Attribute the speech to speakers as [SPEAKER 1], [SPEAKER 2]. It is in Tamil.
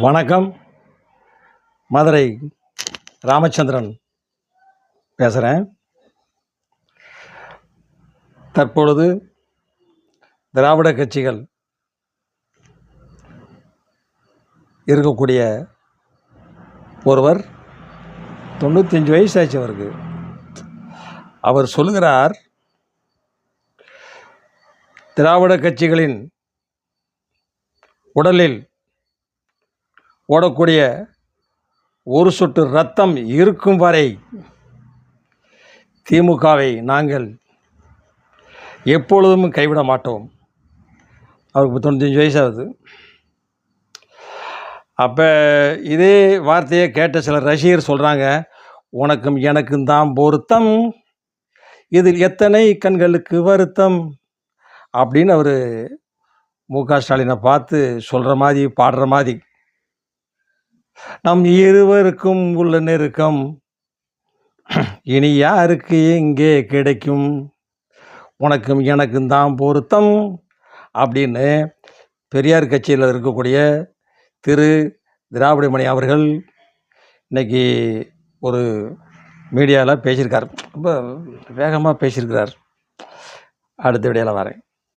[SPEAKER 1] வணக்கம். மதுரை ராமச்சந்திரன் பேசுகிறேன். தற்பொழுது திராவிட கட்சிகள் இருக்கக்கூடிய ஒருவர் 95 வயசு ஆச்சு அவருக்கு. அவர் சொல்லுகிறார், திராவிட கட்சிகளின் உடலில் ஓடக்கூடிய ஒரு சொட்டு ரத்தம் இருக்கும் வரை திமுகவை நாங்கள் எப்பொழுதும் கைவிட மாட்டோம். அவருக்கு 95 வயசாகுது. அப்போ இதே வார்த்தையை கேட்ட சில ரசிகர் சொல்கிறாங்க, உனக்கும் எனக்கும் தான் பொருத்தம், இதில் எத்தனை கண்களுக்கு வருத்தம் அப்படின்னு அவர் மு.க. ஸ்டாலினை பார்த்து சொல்கிற மாதிரி பாடுற மாதிரி, நம் இருவருக்கும் உள்ள நெருக்கம் இனி யாருக்கு எங்கே கிடைக்கும், உனக்கும் எனக்கும் தான் பொருத்தம் அப்படின்னு பெரியார் கட்சியில் இருக்கக்கூடிய திரு திராவிடமணி அவர்கள் இன்றைக்கி ஒரு மீடியாவில் பேசியிருக்கார். ரொம்ப வேகமாக பேசியிருக்கிறார். அடுத்த வீடியோவில் வரேன்.